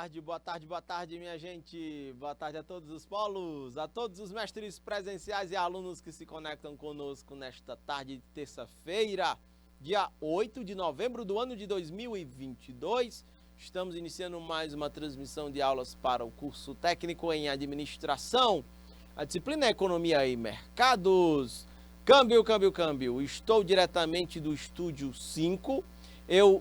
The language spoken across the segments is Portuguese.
boa tarde, minha gente. Boa tarde a todos os polos, a todos os mestres presenciais e alunos que se conectam conosco nesta tarde de terça-feira, dia 8 de novembro do ano de 2022. Estamos iniciando mais uma transmissão de aulas para o curso técnico em administração. A disciplina é Economia e Mercados. Câmbio. Estou diretamente do Estúdio 5.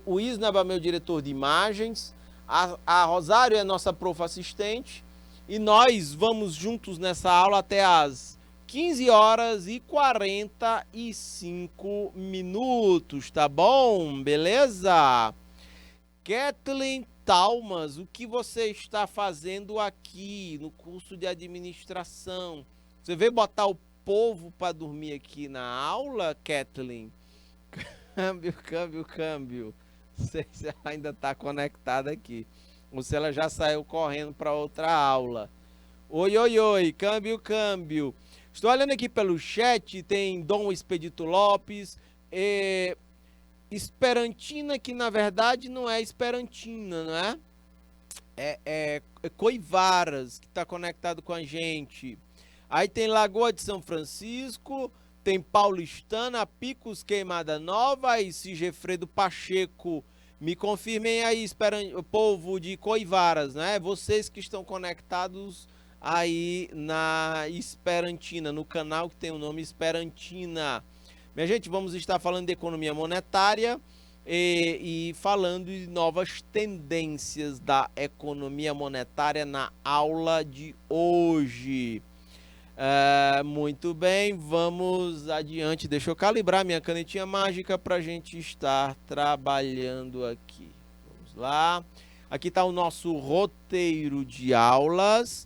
O Isnaba, meu diretor de imagens. A Rosário é nossa prof assistente. E nós vamos juntos nessa aula até as 15 horas e 45 minutos, tá bom? Beleza? Kathleen Talmas, o que você está fazendo aqui no curso de administração? Você veio botar o povo para dormir aqui na aula, Kathleen? Câmbio. Não sei se ela ainda está conectada aqui. Ou se ela já saiu correndo para outra aula. Oi, câmbio. Estou olhando aqui pelo chat, tem Dom Expedito Lopes, Esperantina, que na verdade não é Esperantina, não é? É Coivaras, que está conectado com a gente. Aí tem Lagoa de São Francisco, tem Paulistana, Picos, Queimada Nova e Sigefredo Pacheco. Me confirmem aí, povo de Coivaras, né? Vocês que estão conectados aí na Esperantina, no canal que tem o nome Esperantina. Minha gente, vamos estar falando de economia monetária e falando de novas tendências da economia monetária na aula de hoje. Muito bem, vamos adiante. Deixa eu calibrar minha canetinha mágica para a gente estar trabalhando aqui. Vamos lá. Aqui está o nosso roteiro de aulas.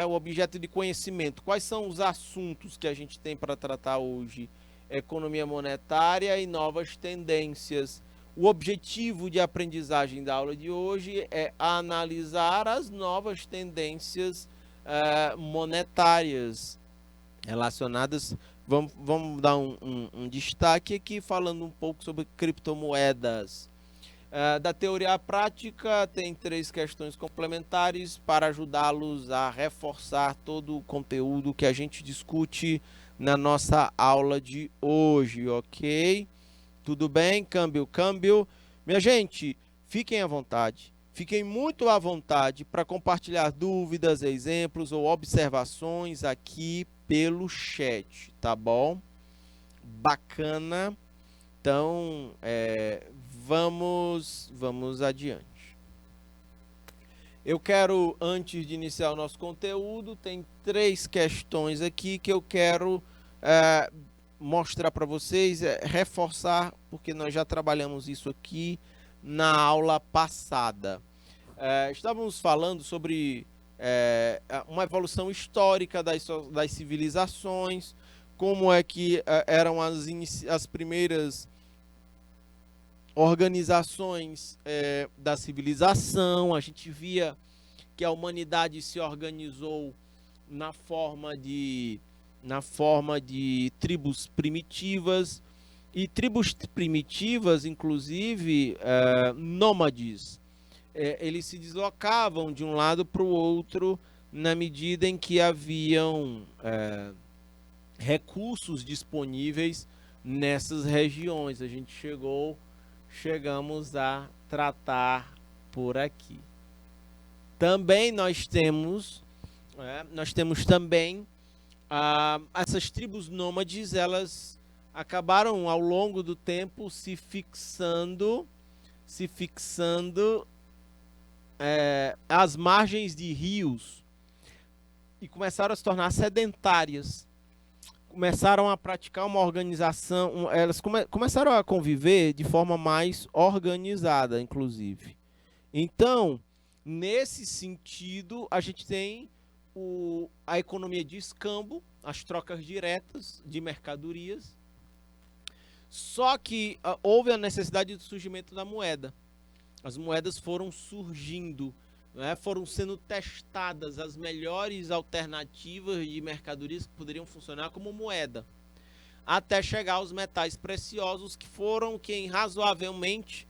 O objeto de conhecimento. Quais são os assuntos que a gente tem para tratar hoje? Economia monetária e novas tendências. O objetivo de aprendizagem da aula de hoje é analisar as novas tendências monetárias relacionadas. Vamos dar um destaque aqui falando um pouco sobre criptomoedas. Da teoria à prática, tem 3 questões complementares para ajudá-los a reforçar todo o conteúdo que a gente discute na nossa aula de hoje, ok? Tudo bem? Câmbio. Minha gente, fiquem à vontade. Fiquem muito à vontade para compartilhar dúvidas, exemplos ou observações aqui pelo chat, tá bom? Bacana. Então, vamos adiante. Eu quero, antes de iniciar o nosso conteúdo, tem 3 questões aqui que eu quero mostrar para vocês, reforçar, porque nós já trabalhamos isso aqui na aula passada. Estávamos falando sobre uma evolução histórica das civilizações, como é que eram as primeiras organizações da civilização. A gente via que a humanidade se organizou na forma de tribos primitivas, e tribos primitivas, inclusive nômades. Eles se deslocavam de um lado para o outro na medida em que haviam recursos disponíveis nessas regiões. A gente chegamos a tratar por aqui. Também nós temos também essas tribos nômades. Elas acabaram ao longo do tempo se fixando às margens de rios e começaram a se tornar sedentárias. Começaram a praticar uma organização, elas começaram a conviver de forma mais organizada, inclusive. Então, nesse sentido, a gente tem a economia de escambo, as trocas diretas de mercadorias. Só que houve a necessidade do surgimento da moeda. As moedas foram surgindo, foram sendo testadas as melhores alternativas de mercadorias que poderiam funcionar como moeda, até chegar aos metais preciosos, que foram quem razoavelmente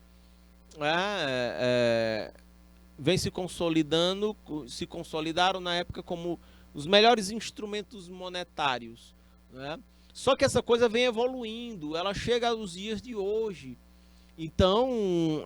vem se consolidando, se consolidaram na época como os melhores instrumentos monetários, né? Só que essa coisa vem evoluindo, ela chega aos dias de hoje. Então,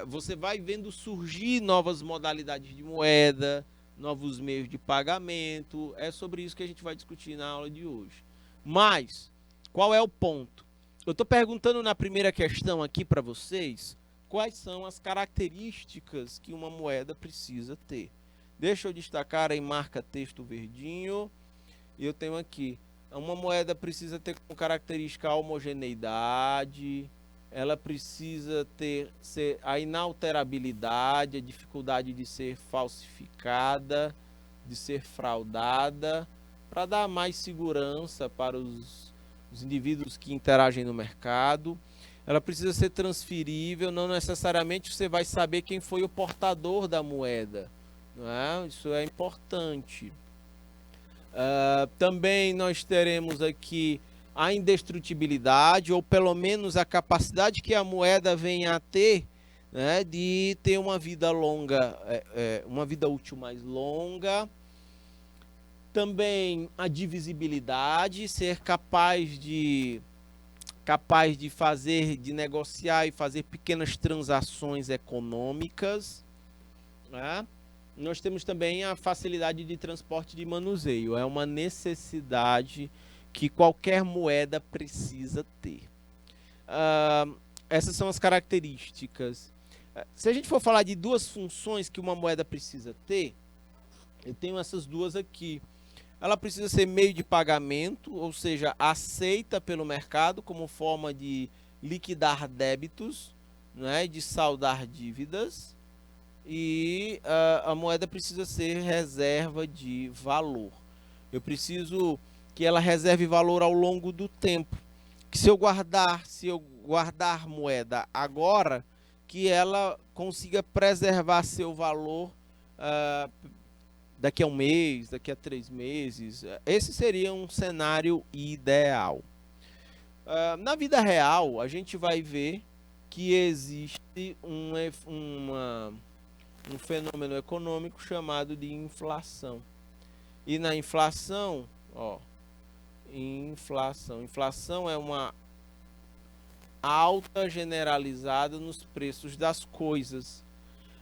você vai vendo surgir novas modalidades de moeda, novos meios de pagamento. É sobre isso que a gente vai discutir na aula de hoje. Mas, qual é o ponto? Eu estou perguntando na primeira questão aqui para vocês quais são as características que uma moeda precisa ter. Deixa eu destacar em marca texto verdinho. E eu tenho aqui, uma moeda precisa ter como característica a homogeneidade, ela precisa ter a inalterabilidade, a dificuldade de ser falsificada, de ser fraudada, para dar mais segurança para os indivíduos que interagem no mercado. Ela precisa ser transferível, não necessariamente você vai saber quem foi o portador da moeda, não é? Isso é importante. Também nós teremos aqui a indestrutibilidade, ou pelo menos a capacidade que a moeda venha a ter, né, de ter uma vida longa, uma vida útil mais longa. Também a divisibilidade, ser capaz de fazer, de negociar e fazer pequenas transações econômicas, né? Nós temos também a facilidade de transporte de manuseio, é uma necessidade que qualquer moeda precisa ter. Essas são as características. Se a gente for falar de duas funções que uma moeda precisa ter, eu tenho essas duas aqui. Ela precisa ser meio de pagamento, ou seja, aceita pelo mercado como forma de liquidar débitos, né, de saldar dívidas. E a moeda precisa ser reserva de valor. Eu preciso que ela reserve valor ao longo do tempo. Que se eu guardar moeda agora, que ela consiga preservar seu valor daqui a um mês, daqui a 3 meses. Esse seria um cenário ideal. Na vida real, a gente vai ver que existe um fenômeno econômico chamado de inflação. E na inflação, inflação é uma alta generalizada nos preços das coisas.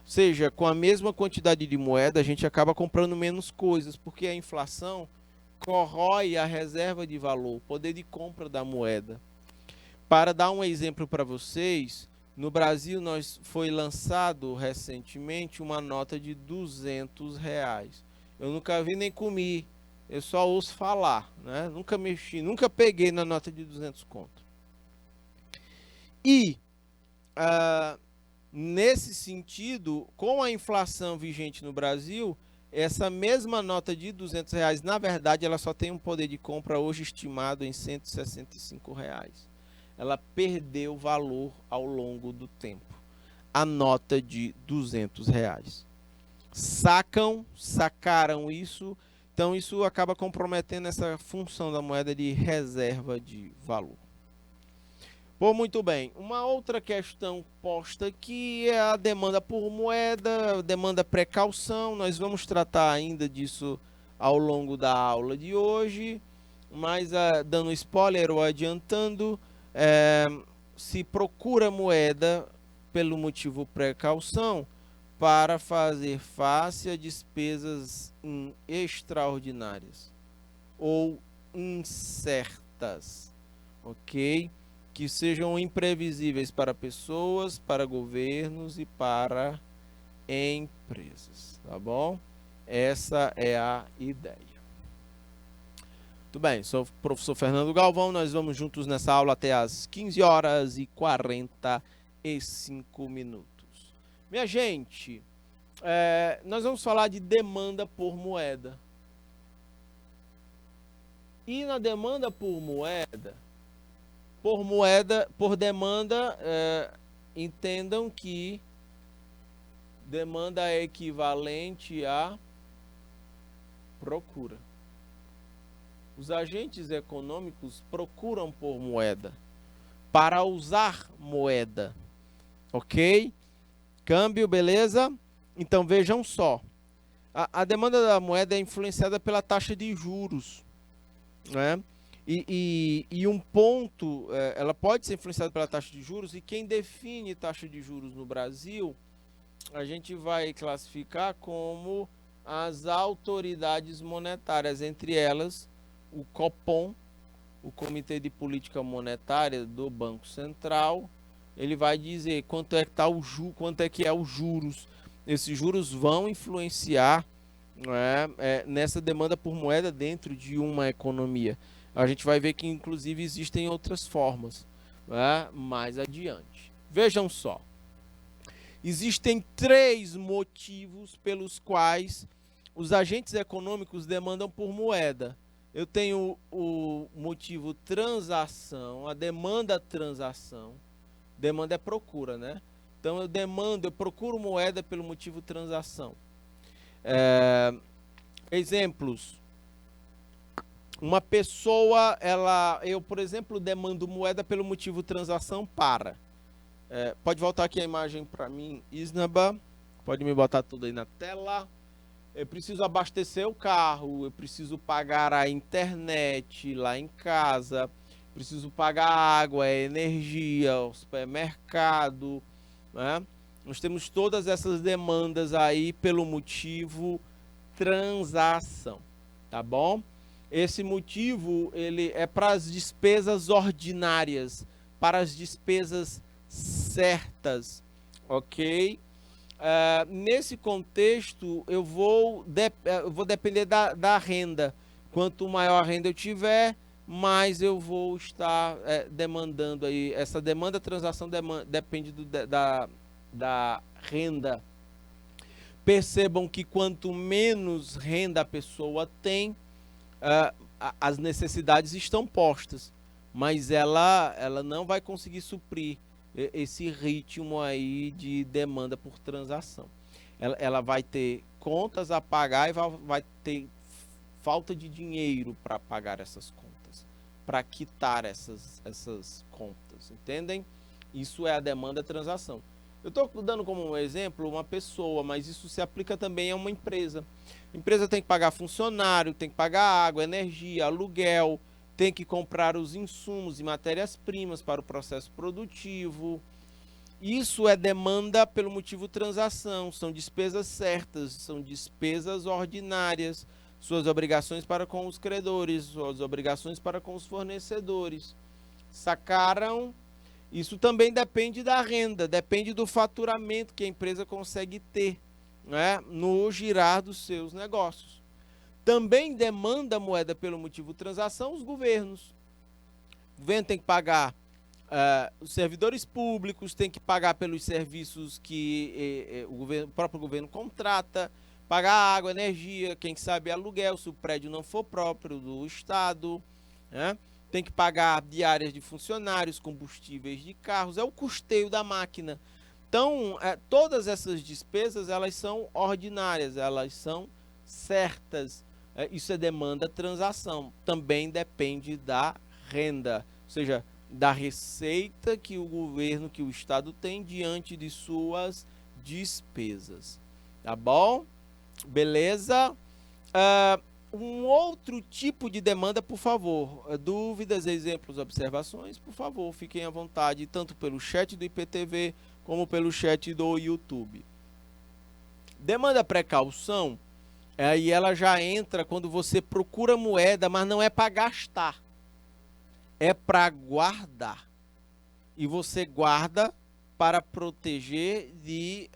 Ou seja, com a mesma quantidade de moeda, a gente acaba comprando menos coisas, porque a inflação corrói a reserva de valor, o poder de compra da moeda. Para dar um exemplo para vocês, no Brasil foi lançado recentemente uma nota de R$ 200. Eu nunca vi nem comi, eu só ouço falar, né? Nunca mexi, nunca peguei na nota de 200 conto. E nesse sentido, com a inflação vigente no Brasil, essa mesma nota de R$ 200, na verdade, ela só tem um poder de compra hoje estimado em R$ 165. Ela perdeu valor ao longo do tempo. A nota de R$ 200. Sacaram isso, então isso acaba comprometendo essa função da moeda de reserva de valor. Bom, muito bem. Uma outra questão posta aqui é a demanda por moeda, demanda precaução. Nós vamos tratar ainda disso ao longo da aula de hoje, mas dando spoiler ou adiantando, se procura moeda pelo motivo precaução para fazer face a despesas extraordinárias ou incertas, ok? Que sejam imprevisíveis para pessoas, para governos e para empresas, tá bom? Essa é a ideia. Muito bem, sou o professor Fernando Galvão, nós vamos juntos nessa aula até às 15h45. Minha gente, nós vamos falar de demanda por moeda. E na demanda por demanda, entendam que demanda é equivalente a procura. Os agentes econômicos procuram por moeda, para usar moeda, ok? Câmbio, beleza? Então vejam só, a demanda da moeda é influenciada pela taxa de juros, né? E um ponto, ela pode ser influenciada pela taxa de juros, e quem define taxa de juros no Brasil, a gente vai classificar como as autoridades monetárias, entre elas o Copom, o Comitê de Política Monetária do Banco Central. Ele vai dizer quanto é que tá quanto é que é os juros. Esses juros vão influenciar, né, nessa demanda por moeda dentro de uma economia. A gente vai ver que inclusive existem outras formas, né, mais adiante. Vejam só. Existem 3 motivos pelos quais os agentes econômicos demandam por moeda. Eu tenho o motivo transação, a demanda transação. Demanda é procura, né? Então eu procuro moeda pelo motivo transação. Exemplos. Uma pessoa, eu, por exemplo, demando moeda pelo motivo transação para. Pode voltar aqui a imagem para mim, Isnaba. Pode me botar tudo aí na tela. Eu preciso abastecer o carro, eu preciso pagar a internet lá em casa, preciso pagar a água, a energia, o supermercado, né? Nós temos todas essas demandas aí pelo motivo transação, tá bom? Esse motivo, ele é para as despesas ordinárias, para as despesas certas, ok? Nesse contexto, eu vou depender da renda. Quanto maior a renda eu tiver, mais eu vou estar demandando aí. Essa demanda, transação depende da renda. Percebam que quanto menos renda a pessoa tem, as necessidades estão postas, mas ela não vai conseguir suprir esse ritmo aí de demanda por transação. Ela vai ter contas a pagar e vai ter falta de dinheiro para pagar essas contas, para quitar essas contas, entendem? Isso é a demanda transação. Eu estou dando como um exemplo uma pessoa, mas isso se aplica também a uma empresa. A empresa tem que pagar funcionário, tem que pagar água, energia, aluguel, tem que comprar os insumos e matérias-primas para o processo produtivo. Isso é demanda pelo motivo transação, são despesas certas, são despesas ordinárias, suas obrigações para com os credores, suas obrigações para com os fornecedores. Sacaram? Isso também depende da renda, depende do faturamento que a empresa consegue ter, né, no girar dos seus negócios. Também demanda moeda pelo motivo transação os governos. O governo tem que pagar os servidores públicos, tem que pagar pelos serviços que o próprio governo contrata, pagar água, energia, quem sabe aluguel, se o prédio não for próprio do Estado, né? Tem que pagar diárias de funcionários, combustíveis de carros, é o custeio da máquina. Então, todas essas despesas, elas são ordinárias, elas são certas. Isso é demanda transação. Também depende da renda, ou seja, da receita que o governo, que o Estado tem diante de suas despesas. Tá bom? Beleza? Um outro tipo de demanda, por favor. Dúvidas, exemplos, observações, por favor, fiquem à vontade, tanto pelo chat do IPTV como pelo chat do YouTube. Demanda precaução, aí ela já entra quando você procura moeda, mas não é para gastar, é para guardar. E você guarda para proteger de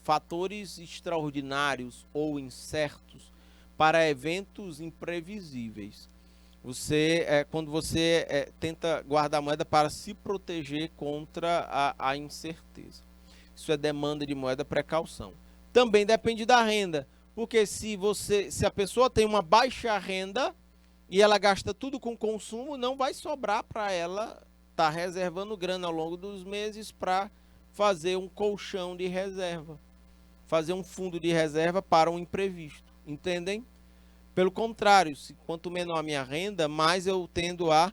fatores extraordinários ou incertos, para eventos imprevisíveis. Quando você tenta guardar moeda para se proteger contra a incerteza. Isso é demanda de moeda precaução. Também depende da renda, porque se a pessoa tem uma baixa renda e ela gasta tudo com consumo, não vai sobrar para ela estar reservando grana ao longo dos meses para fazer um colchão de reserva, fazer um fundo de reserva para um imprevisto. Entendem? Pelo contrário, quanto menor a minha renda, mais eu tendo a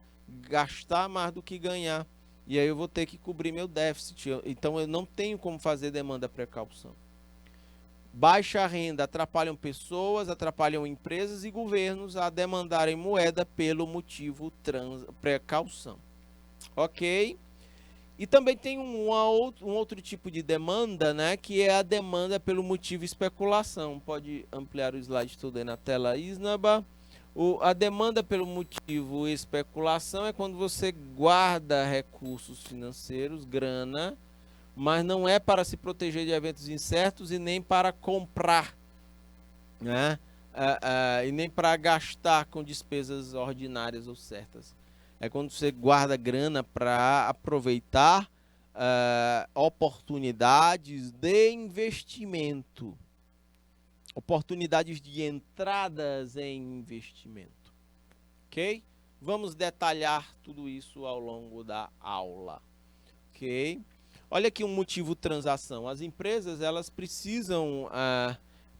gastar mais do que ganhar. E aí eu vou ter que cobrir meu déficit. Então eu não tenho como fazer demanda precaução. Baixa renda atrapalham pessoas, atrapalham empresas e governos a demandarem moeda pelo motivo precaução. Ok? E também tem um outro tipo de demanda, né, que é a demanda pelo motivo especulação. Pode ampliar o slide todo aí na tela, Isnaba. A demanda pelo motivo especulação é quando você guarda recursos financeiros, grana, mas não é para se proteger de eventos incertos e nem para comprar, né? E nem para gastar com despesas ordinárias ou certas. É quando você guarda grana para aproveitar oportunidades de investimento, oportunidades de entradas em investimento, ok? Vamos detalhar tudo isso ao longo da aula, ok? Olha aqui um motivo transação. As empresas, elas precisam,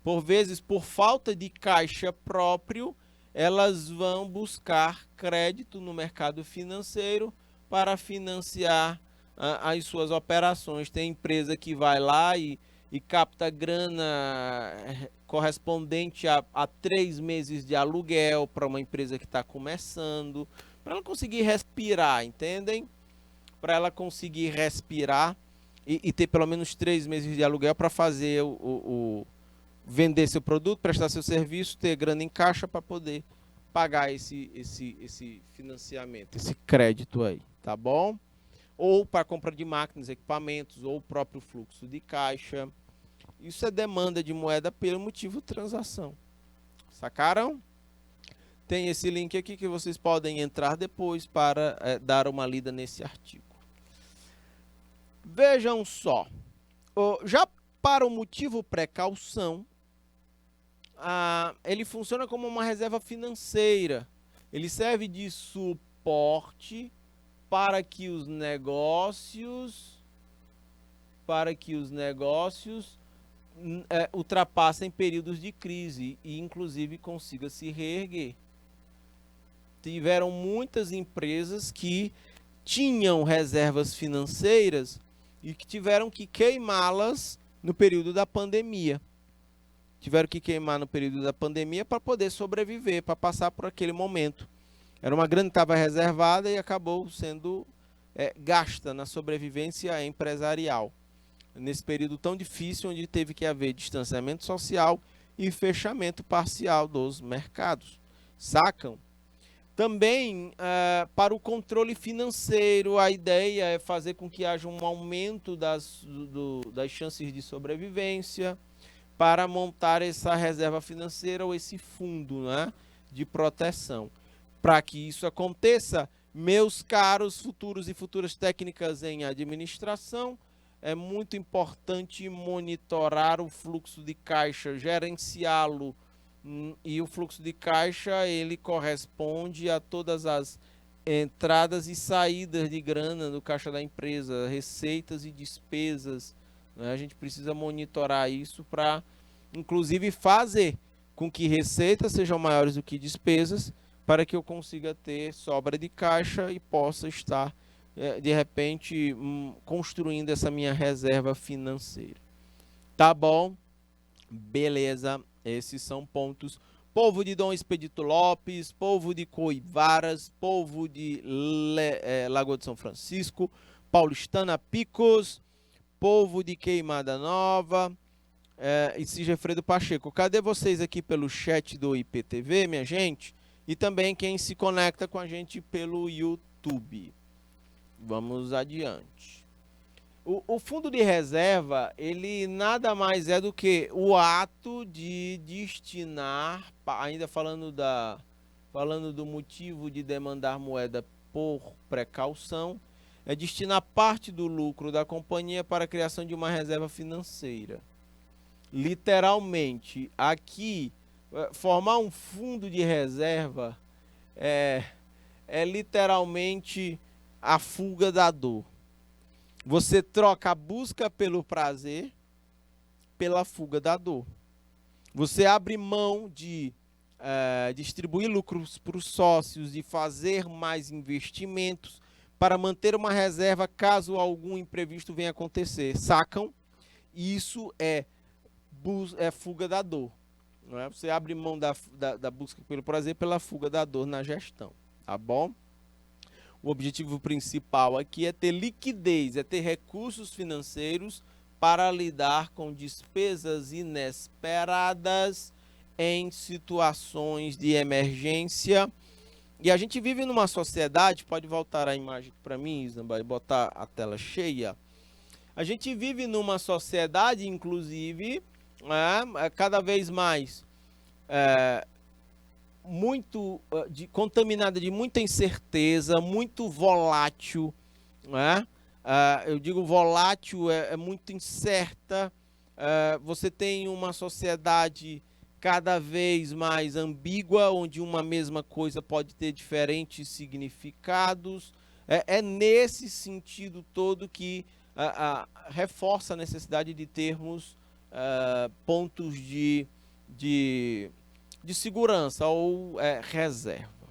por vezes, por falta de caixa próprio, elas vão buscar crédito no mercado financeiro para financiar as suas operações. Tem empresa que vai lá e capta grana correspondente a 3 meses de aluguel para uma empresa que está começando, para ela conseguir respirar, entendem? Para ela conseguir respirar e ter pelo menos 3 meses de aluguel para fazer vender seu produto, prestar seu serviço, ter grana em caixa para poder pagar esse financiamento, esse crédito aí, tá bom? Ou para compra de máquinas, equipamentos, ou o próprio fluxo de caixa. Isso é demanda de moeda pelo motivo transação. Sacaram? Tem esse link aqui que vocês podem entrar depois para dar uma lida nesse artigo. Vejam só, já para o motivo precaução, ele funciona como uma reserva financeira. Ele serve de suporte para que os negócios ultrapassem períodos de crise e inclusive consiga se reerguer. Tiveram muitas empresas que tinham reservas financeiras e que tiveram que queimá-las no período da pandemia. Tiveram que queimar no período da pandemia para poder sobreviver, para passar por aquele momento. Era uma grana que estava reservada e acabou sendo gasta na sobrevivência empresarial. Nesse período tão difícil, onde teve que haver distanciamento social e fechamento parcial dos mercados. Sacam? Também, para o controle financeiro, a ideia é fazer com que haja um aumento das chances de sobrevivência para montar essa reserva financeira ou esse fundo, né, de proteção. Para que isso aconteça, meus caros futuros e futuras técnicas em administração, é muito importante monitorar o fluxo de caixa, gerenciá-lo. E o fluxo de caixa, ele corresponde a todas as entradas e saídas de grana do caixa da empresa, receitas e despesas, né? A gente precisa monitorar isso para, inclusive, fazer com que receitas sejam maiores do que despesas, para que eu consiga ter sobra de caixa e possa estar, de repente, construindo essa minha reserva financeira. Tá bom? Beleza. Esses são pontos. Povo de Dom Expedito Lopes, povo de Coivaras, povo de Lagoa de São Francisco, Paulistana Picos, povo de Queimada Nova e Sigefredo Pacheco. Cadê vocês aqui pelo chat do IPTV, minha gente? E também quem se conecta com a gente pelo YouTube. Vamos adiante. O fundo de reserva, ele nada mais é do que o ato de destinar, ainda falando do motivo de demandar moeda por precaução, é destinar parte do lucro da companhia para a criação de uma reserva financeira. Literalmente, aqui, formar um fundo de reserva é literalmente a fuga da dor. Você troca a busca pelo prazer pela fuga da dor. Você abre mão de distribuir lucros para os sócios, de fazer mais investimentos para manter uma reserva caso algum imprevisto venha acontecer. Sacam? Isso é fuga da dor. Não é? Você abre mão da busca pelo prazer pela fuga da dor na gestão, tá bom? O objetivo principal aqui é ter liquidez, é ter recursos financeiros para lidar com despesas inesperadas em situações de emergência. E a gente vive numa sociedade, pode voltar a imagem para mim, Isamba, e botar a tela cheia. A gente vive numa sociedade, inclusive, cada vez mais muito contaminada de muita incerteza, muito volátil, né? Eu digo volátil, é muito incerta. Você tem uma sociedade cada vez mais ambígua, onde uma mesma coisa pode ter diferentes significados. É nesse sentido todo que reforça a necessidade de termos pontos de segurança ou reserva.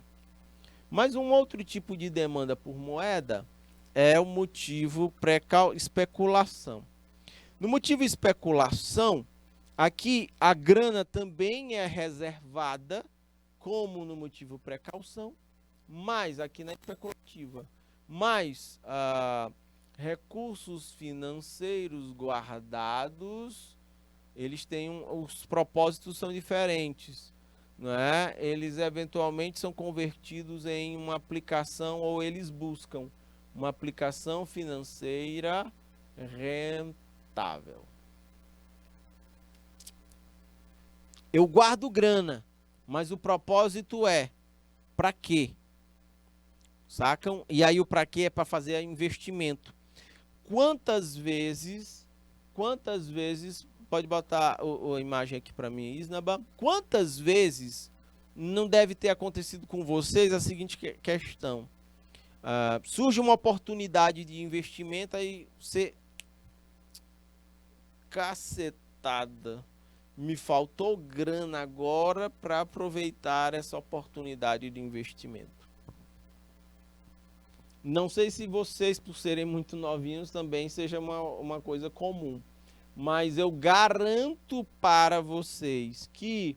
Mas um outro tipo de demanda por moeda é o motivo especulação. No motivo especulação, aqui a grana também é reservada, como no motivo precaução, mas aqui na especulativa, mas recursos financeiros guardados, eles têm os propósitos são diferentes. Né? Eles eventualmente são convertidos em uma aplicação ou eles buscam uma aplicação financeira rentável. Eu guardo grana, mas o propósito é para quê? Sacam? E aí o para quê é para fazer investimento. Quantas vezes, pode botar a imagem aqui para mim, Isnaba. Quantas vezes não deve ter acontecido com vocês a seguinte questão? Surge uma oportunidade de investimento, aí você... Cacetada. Me faltou grana agora para aproveitar essa oportunidade de investimento. Não sei se vocês, por serem muito novinhos, também seja uma coisa comum. Mas eu garanto para vocês que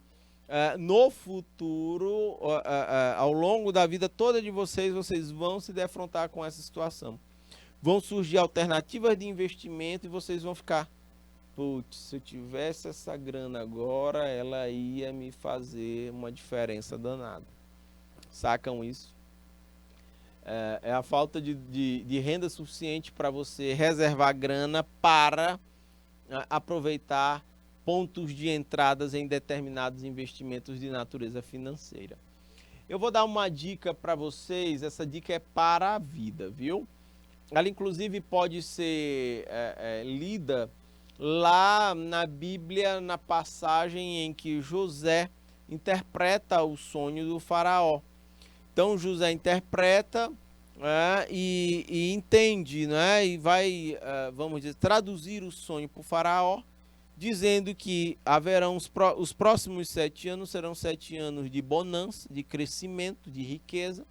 no futuro, ao longo da vida toda de vocês, vocês vão se defrontar com essa situação. Vão surgir alternativas de investimento e vocês vão ficar, putz, se eu tivesse essa grana agora, ela ia me fazer uma diferença danada. Sacam isso? É a falta de renda suficiente para você reservar grana para aproveitar pontos de entradas em determinados investimentos de natureza financeira. Eu vou dar uma dica para vocês, essa dica é para a vida, viu? Ela inclusive pode ser lida lá na Bíblia, na passagem em que José interpreta o sonho do faraó. Então José interpreta e entende, né? E vai, vamos dizer, traduzir o sonho para o faraó, dizendo que haverão os próximos 7 anos serão 7 anos de bonança, de crescimento, de riqueza,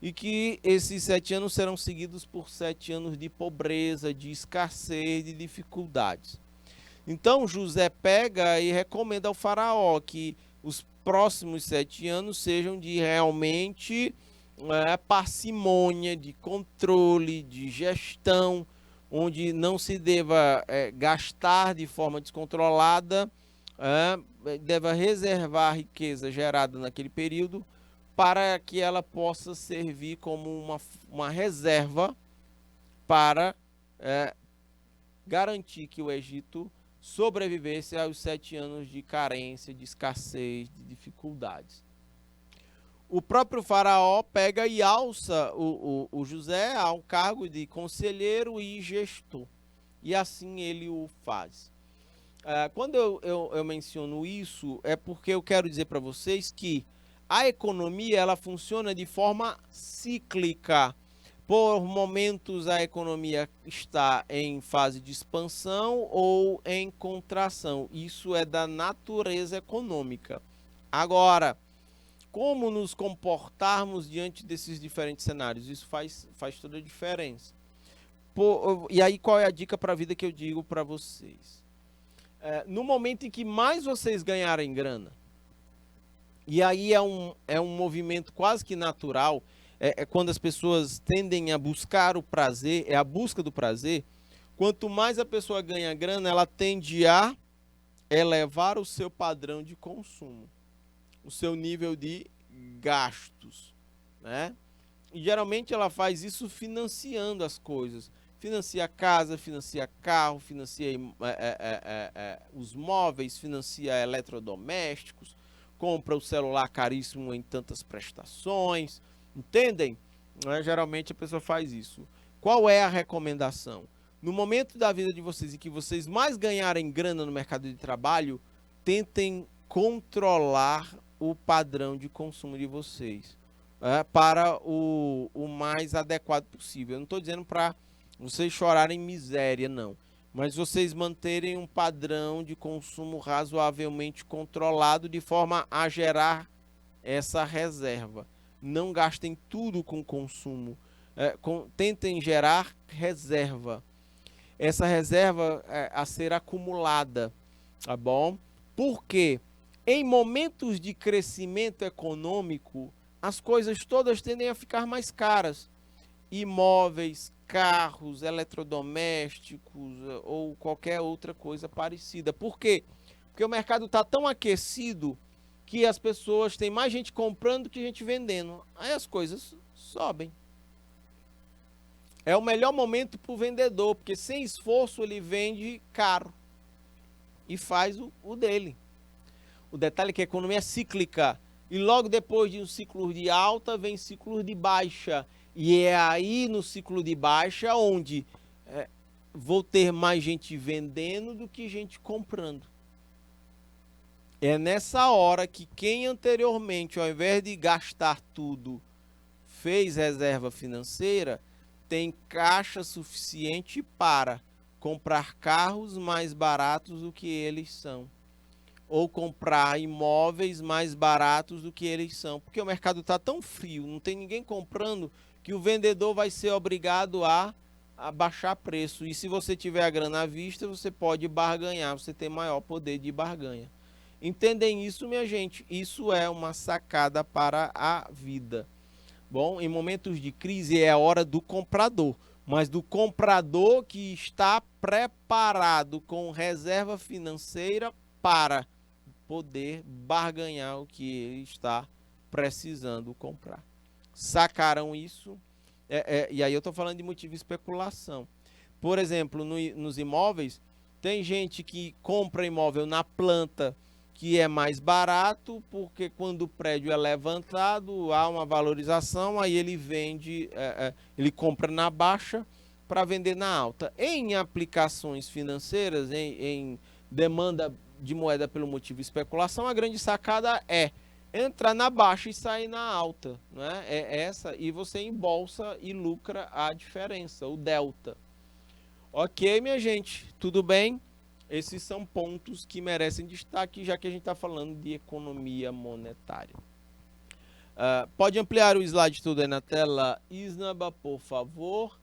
e que esses 7 anos serão seguidos por 7 anos de pobreza, de escassez, de dificuldades. Então José pega e recomenda ao faraó que os próximos 7 anos sejam de realmente parcimônia, de controle, de gestão, onde não se deva gastar de forma descontrolada, deva reservar a riqueza gerada naquele período para que ela possa servir como uma reserva para garantir que o Egito sobrevivesse aos 7 anos de carência, de escassez, de dificuldades. O próprio faraó pega e alça o José a um cargo de conselheiro e gestor. E assim ele o faz. Quando eu menciono isso, é porque eu quero dizer para vocês que a economia ela funciona de forma cíclica. Por momentos a economia está em fase de expansão ou em contração. Isso é da natureza econômica. Agora, como nos comportarmos diante desses diferentes cenários? Isso faz toda a diferença. E aí qual é a dica para a vida que eu digo para vocês? no momento em que mais vocês ganharem grana, e aí é um movimento quase que natural, é quando as pessoas tendem a buscar o prazer, é a busca do prazer. Quanto mais a pessoa ganha grana, ela tende a elevar o seu padrão de consumo, o seu nível de gastos, né? E geralmente ela faz isso financiando as coisas. Financia casa, financia carro, financia os móveis, financia eletrodomésticos, compra o celular caríssimo em tantas prestações, entendem? Geralmente a pessoa faz isso. Qual é a recomendação? No momento da vida de vocês em que vocês mais ganharem grana no mercado de trabalho, tentem controlar o padrão de consumo de vocês, para o mais adequado possível. Eu não estou dizendo para vocês chorarem miséria, não. Mas vocês manterem um padrão de consumo razoavelmente controlado de forma a gerar essa reserva. Não gastem tudo com consumo. Tentem gerar reserva. Essa reserva a ser acumulada, tá bom? Porque em momentos de crescimento econômico, as coisas todas tendem a ficar mais caras. Imóveis, carros, eletrodomésticos ou qualquer outra coisa parecida. Por quê? Porque o mercado está tão aquecido que as pessoas têm mais gente comprando que gente vendendo. Aí as coisas sobem. É o melhor momento para o vendedor, porque sem esforço ele vende caro e faz o dele. O detalhe é que a economia é cíclica e logo depois de um ciclo de alta vem ciclos de baixa. E é aí no ciclo de baixa onde vou ter mais gente vendendo do que gente comprando. É nessa hora que quem anteriormente, ao invés de gastar tudo, fez reserva financeira, tem caixa suficiente para comprar carros mais baratos do que eles são. Ou comprar imóveis mais baratos do que eles são. Porque o mercado está tão frio, não tem ninguém comprando, que o vendedor vai ser obrigado a baixar preço. E se você tiver a grana à vista, você pode barganhar, você tem maior poder de barganha. Entendem isso, minha gente? Isso é uma sacada para a vida. Bom, em momentos de crise é a hora do comprador, mas do comprador que está preparado com reserva financeira para poder barganhar o que ele está precisando comprar. Sacaram isso? E aí eu estou falando de motivo de especulação. Por exemplo, nos imóveis, tem gente que compra imóvel na planta, que é mais barato, porque quando o prédio é levantado, há uma valorização, aí ele vende, ele compra na baixa para vender na alta. Em aplicações financeiras, em demanda de moeda pelo motivo de especulação, a grande sacada é entrar na baixa e sair na alta, né? É essa, e você embolsa e lucra a diferença, o delta. Ok, minha gente, tudo bem? Esses são pontos que merecem destaque, já que a gente está falando de economia monetária. Pode ampliar o slide todo aí na tela, Isnaba, por favor.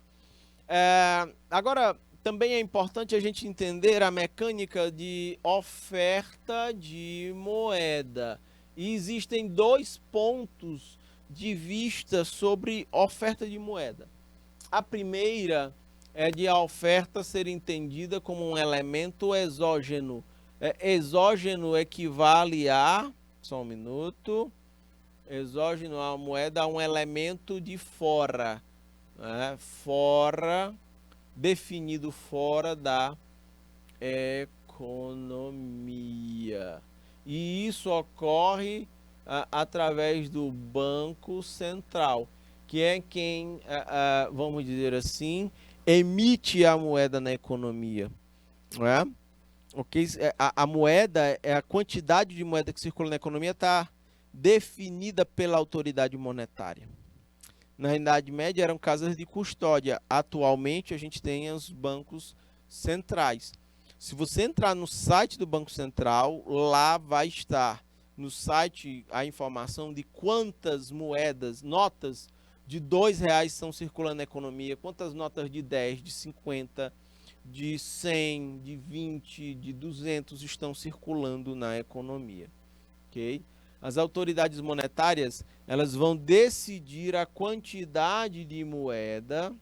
Agora, também é importante a gente entender a mecânica de oferta de moeda. E existem dois pontos de vista sobre oferta de moeda. A primeira é de a oferta ser entendida como um elemento exógeno. Exógeno equivale a, só um minuto, exógeno, a moeda, a um elemento de fora, né? Fora, definido fora da economia. E isso ocorre através do Banco Central, que é quem, vamos dizer assim, emite a moeda na economia. Não é? Okay? A moeda, a quantidade de moeda que circula na economia está definida pela autoridade monetária. Na Idade Média eram casas de custódia. Atualmente a gente tem os bancos centrais. Se você entrar no site do Banco Central, lá vai estar no site a informação de quantas moedas, notas de R$2 estão circulando na economia, quantas notas de 10, de 50, de 100, de 20, de 200 estão circulando na economia, ok? As autoridades monetárias, elas vão decidir a quantidade de moeda.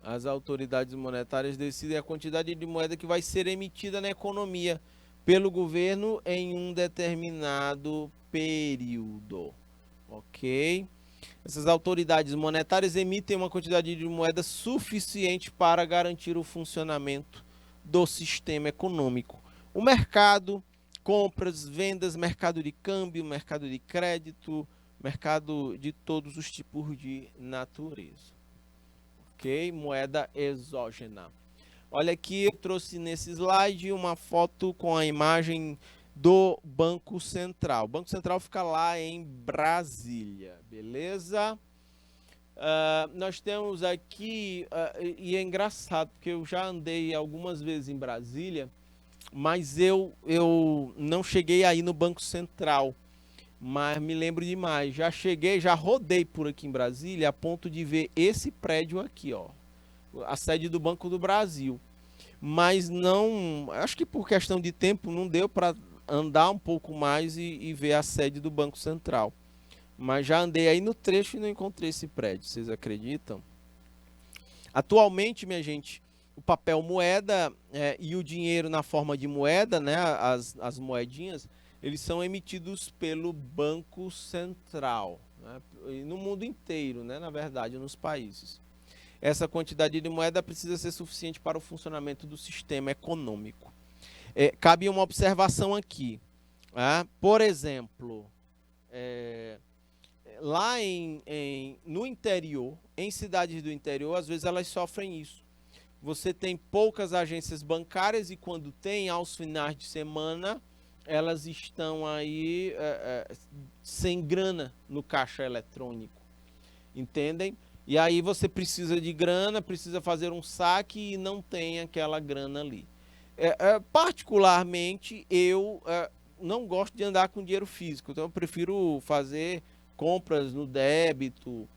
As autoridades monetárias decidem a quantidade de moeda que vai ser emitida na economia pelo governo em um determinado período, ok? Essas autoridades monetárias emitem uma quantidade de moeda suficiente para garantir o funcionamento do sistema econômico. O mercado, compras, vendas, mercado de câmbio, mercado de crédito, mercado de todos os tipos de natureza. Ok? Moeda exógena. Olha aqui, eu trouxe nesse slide uma foto com a imagem do Banco Central. O Banco Central fica lá em Brasília, beleza? Nós temos aqui, e é engraçado, porque eu já andei algumas vezes em Brasília, mas eu não cheguei aí no Banco Central, mas me lembro demais. Já cheguei, já rodei por aqui em Brasília, a ponto de ver esse prédio aqui, ó, a sede do Banco do Brasil. Mas não, acho que por questão de tempo não deu para andar um pouco mais e ver a sede do Banco Central. Mas já andei aí no trecho e não encontrei esse prédio, vocês acreditam? Atualmente, minha gente, o papel moeda e o dinheiro na forma de moeda, né, as moedinhas, eles são emitidos pelo Banco Central, né, no mundo inteiro, né, na verdade, nos países. Essa quantidade de moeda precisa ser suficiente para o funcionamento do sistema econômico. Cabe uma observação aqui. Por exemplo, lá no interior, em cidades do interior, às vezes elas sofrem isso. Você tem poucas agências bancárias e quando tem, aos finais de semana, elas estão aí sem grana no caixa eletrônico. Entendem? E aí você precisa de grana, precisa fazer um saque e não tem aquela grana ali. Particularmente, eu não gosto de andar com dinheiro físico, então eu prefiro fazer compras no débito,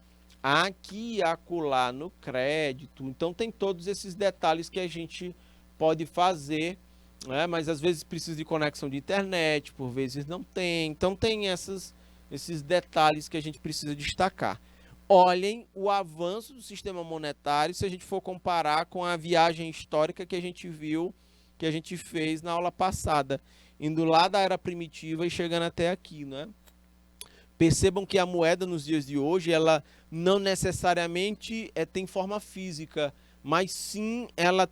aqui e acolá no crédito. Então tem todos esses detalhes que a gente pode fazer, né? Mas às vezes precisa de conexão de internet, por vezes não tem. Então tem esses detalhes que a gente precisa destacar. Olhem o avanço do sistema monetário se a gente for comparar com a viagem histórica que a gente viu, que a gente fez na aula passada, indo lá da era primitiva e chegando até aqui, né? Percebam que a moeda nos dias de hoje, ela não necessariamente tem forma física, mas sim ela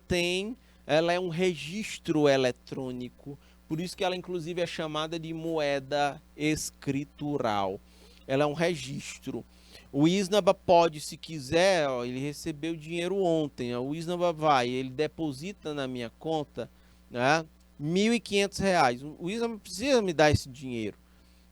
é um registro eletrônico. Por isso que ela inclusive é chamada de moeda escritural. Ela é um registro. O Isnaba pode, se quiser, ó, ele recebeu dinheiro ontem, ó, o Isnaba ele deposita na minha conta, né, R$ 1.500. O Isnaba precisa me dar esse dinheiro.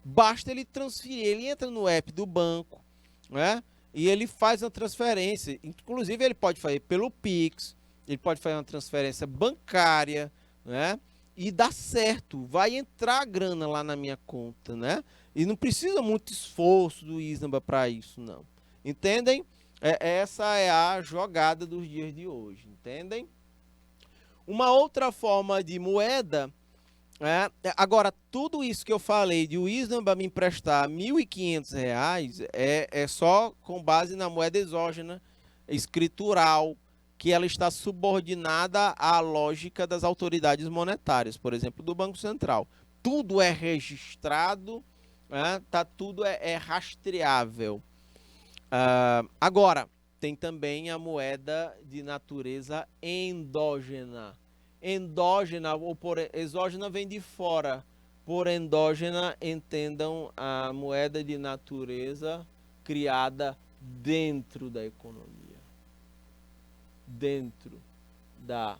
Basta ele transferir, ele entra no app do banco, né, e ele faz uma transferência. Inclusive ele pode fazer pelo Pix, ele pode fazer uma transferência bancária, né, e dá certo, vai entrar a grana lá na minha conta, né? E não precisa muito esforço do Isnaba para isso, não. Entendem? Essa é a jogada dos dias de hoje, entendem? Uma outra forma de moeda, agora, tudo isso que eu falei de o Isnaba me emprestar R$ 1.500 é só com base na moeda exógena, escritural, que ela está subordinada à lógica das autoridades monetárias, por exemplo, do Banco Central. Tudo é registrado, tudo é rastreável. Agora, tem também a moeda de natureza endógena. Endógena, ou por exógena vem de fora. Por endógena, entendam a moeda de natureza criada dentro da economia. Dentro da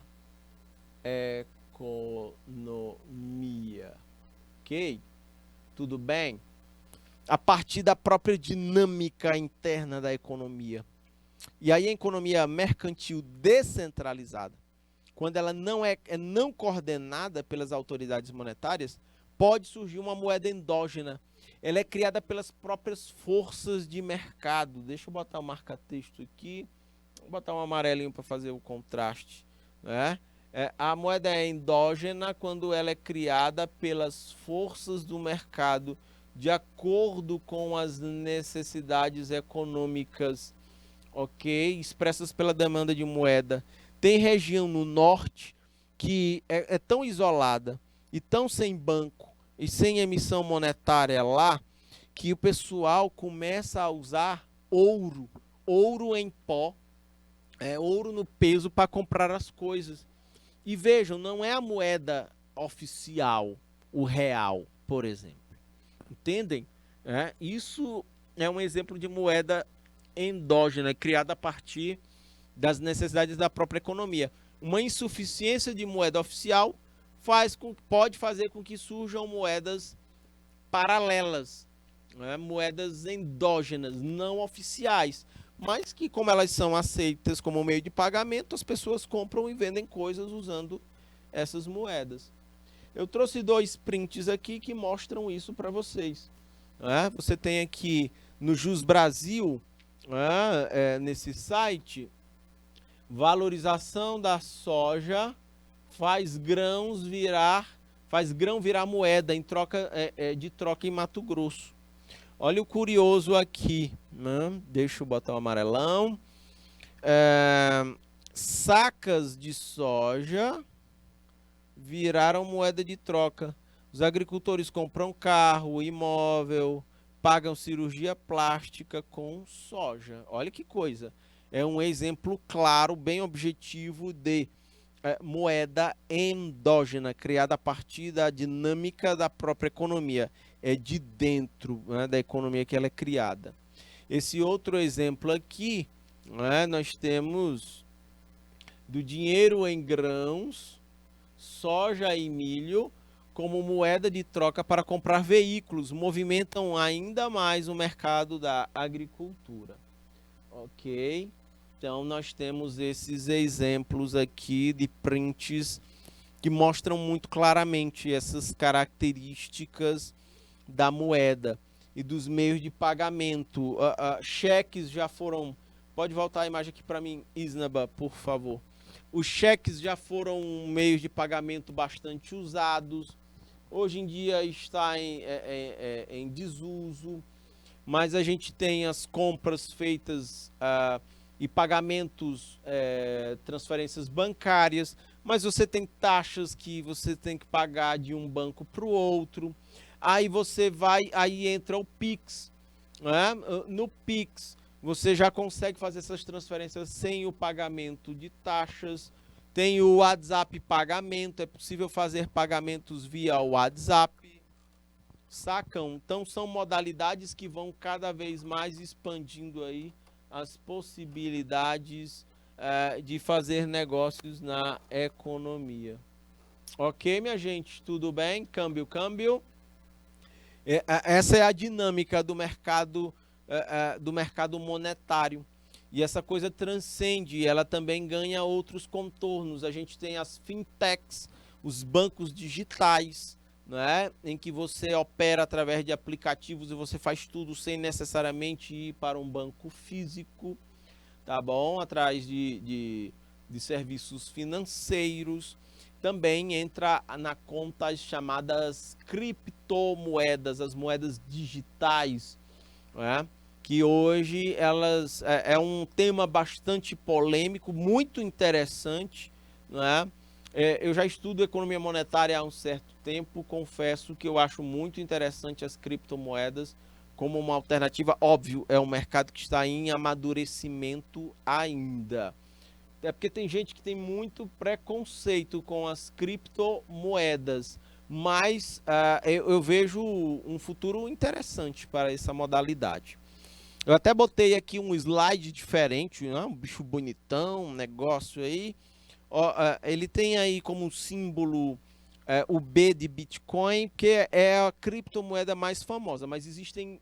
economia. Ok? Tudo bem? A partir da própria dinâmica interna da economia. E aí a economia mercantil descentralizada, quando ela não é não coordenada pelas autoridades monetárias, pode surgir uma moeda endógena. Ela é criada pelas próprias forças de mercado. Deixa eu botar o marca-texto aqui. Vou botar um amarelinho para fazer o contraste. né? A moeda é endógena quando ela é criada pelas forças do mercado de acordo com as necessidades econômicas, ok? Expressas pela demanda de moeda. Tem região no norte que é tão isolada e tão sem banco e sem emissão monetária lá que o pessoal começa a usar ouro, ouro em pó, ouro no peso para comprar as coisas. E vejam, não é a moeda oficial, o real, por exemplo. Entendem? Isso é um exemplo de moeda endógena, criada a partir das necessidades da própria economia. Uma insuficiência de moeda oficial pode fazer com que surjam moedas paralelas, né? Moedas endógenas, não oficiais, mas que, como elas são aceitas como meio de pagamento, as pessoas compram e vendem coisas usando essas moedas. Eu trouxe 2 prints aqui que mostram isso para vocês. Você tem aqui no Jus Brasil, nesse site, valorização da soja faz grão virar moeda em troca de troca em Mato Grosso. Olha o curioso aqui, né? Deixa eu botar o amarelão. Sacas de soja viraram moeda de troca. Os agricultores compram carro, imóvel, pagam cirurgia plástica com soja. Olha que coisa. É um exemplo claro, bem objetivo de moeda endógena, criada a partir da dinâmica da própria economia. É de dentro, né, da economia que ela é criada. Esse outro exemplo aqui, né, nós temos do dinheiro em grãos, soja e milho como moeda de troca para comprar veículos, movimentam ainda mais o mercado da agricultura. Ok? Então nós temos esses exemplos aqui de prints que mostram muito claramente essas características da moeda e dos meios de pagamento. Cheques já foram... Pode voltar a imagem aqui para mim, Isnaba, por favor. Os cheques já foram meios de pagamento bastante usados. Hoje em dia está em desuso, mas a gente tem as compras feitas e pagamentos, transferências bancárias, mas você tem taxas que você tem que pagar de um banco para o outro. Aí aí entra o Pix, né? No Pix você já consegue fazer essas transferências sem o pagamento de taxas. Tem o WhatsApp pagamento, é possível fazer pagamentos via WhatsApp, sacam? Então são modalidades que vão cada vez mais expandindo aí as possibilidades de fazer negócios na economia. Ok, minha gente, tudo bem? Câmbio. Essa é a dinâmica do mercado monetário. E essa coisa transcende, ela também ganha outros contornos. A gente tem as fintechs, os bancos digitais, né, em que você opera através de aplicativos e você faz tudo sem necessariamente ir para um banco físico, tá bom? Atrás de serviços financeiros. Também entra na conta as chamadas criptomoedas, as moedas digitais, né? Que hoje elas é um tema bastante polêmico, muito interessante, né? Eu já estudo economia monetária há um certo tempo, confesso que eu acho muito interessante as criptomoedas como uma alternativa. Óbvio, é um mercado que está em amadurecimento ainda. É porque tem gente que tem muito preconceito com as criptomoedas, mas eu vejo um futuro interessante para essa modalidade. Eu até botei aqui um slide diferente, né? Um bicho bonitão, um negócio aí. Ó, ele tem aí como símbolo o B de Bitcoin, que é a criptomoeda mais famosa, mas existem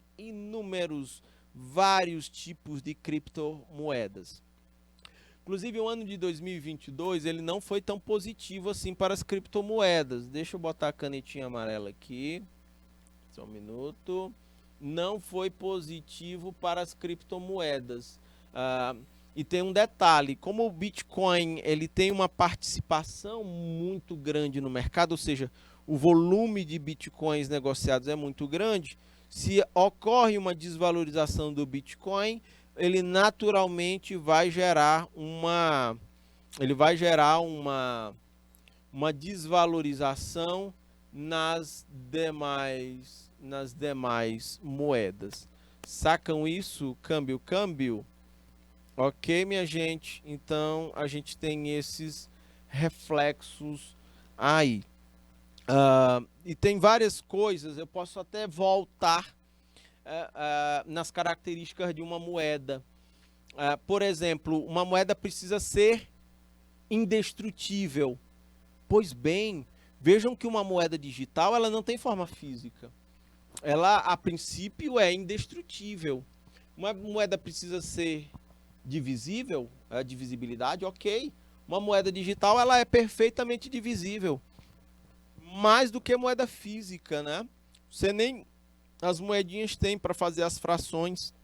vários tipos de criptomoedas. Inclusive, o ano de 2022 ele não foi tão positivo assim para as criptomoedas. Deixa eu botar a canetinha amarela aqui. Só um minuto. Não foi positivo para as criptomoedas. E tem um detalhe, como o Bitcoin ele tem uma participação muito grande no mercado, ou seja, o volume de Bitcoins negociados é muito grande, se ocorre uma desvalorização do Bitcoin, ele naturalmente vai gerar uma desvalorização nas demais moedas. Sacam isso? Câmbio. Ok, minha gente? Então, a gente tem esses reflexos aí. E tem várias coisas, eu posso até voltar nas características de uma moeda. Por exemplo, uma moeda precisa ser indestrutível. Pois bem, vejam que uma moeda digital ela não tem forma física. Ela, a princípio, é indestrutível. Uma moeda precisa ser divisível, a divisibilidade, ok. Uma moeda digital ela é perfeitamente divisível. Mais do que moeda física, né? Você nem as moedinhas têm para fazer as frações.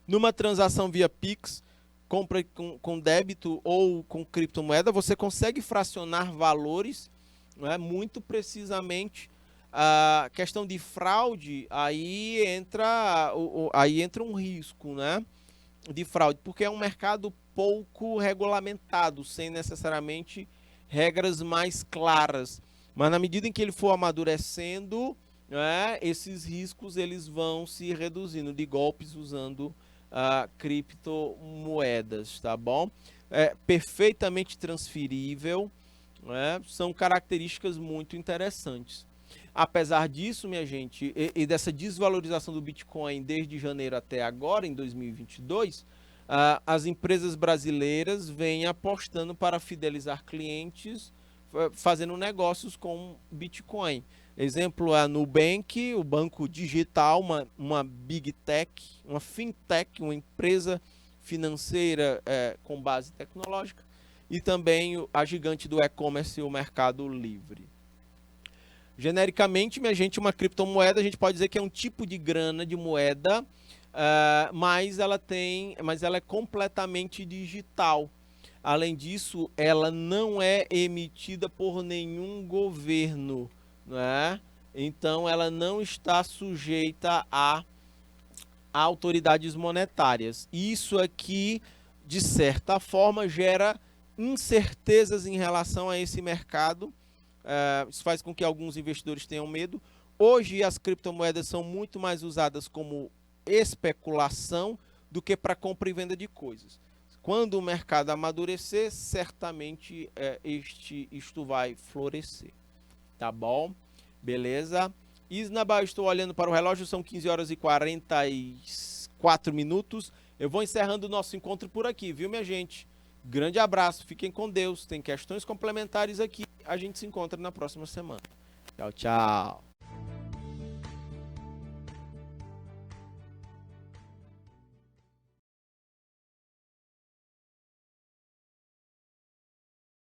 Numa transação via Pix, compra com débito ou com criptomoeda, você consegue fracionar valores, né, muito precisamente. A questão de fraude, aí entra um risco, né, de fraude, porque é um mercado pouco regulamentado, sem necessariamente regras mais claras. Mas na medida em que ele for amadurecendo, né, esses riscos eles vão se reduzindo de golpes usando criptomoedas, tá bom? É perfeitamente transferível, né? São características muito interessantes. Apesar disso, minha gente, e dessa desvalorização do Bitcoin desde janeiro até agora, em 2022, as empresas brasileiras vêm apostando para fidelizar clientes, fazendo negócios com Bitcoin. Exemplo, a Nubank, o banco digital, uma big tech, uma fintech, uma empresa financeira com base tecnológica, e também a gigante do e-commerce, o Mercado Livre. Genericamente, minha gente, uma criptomoeda, a gente pode dizer que é um tipo de grana, de moeda, mas ela é completamente digital. Além disso, ela não é emitida por nenhum governo, né? Então, ela não está sujeita a autoridades monetárias. Isso aqui, de certa forma, gera incertezas em relação a esse mercado. Isso faz com que alguns investidores tenham medo. Hoje, as criptomoedas são muito mais usadas como especulação do que para compra e venda de coisas. Quando o mercado amadurecer, certamente isto vai florescer. Tá bom? Beleza? Isnaba, estou olhando para o relógio, são 15 horas e 44 minutos. Eu vou encerrando o nosso encontro por aqui, viu, minha gente? Grande abraço, fiquem com Deus. Tem questões complementares aqui. A gente se encontra na próxima semana. Tchau, tchau.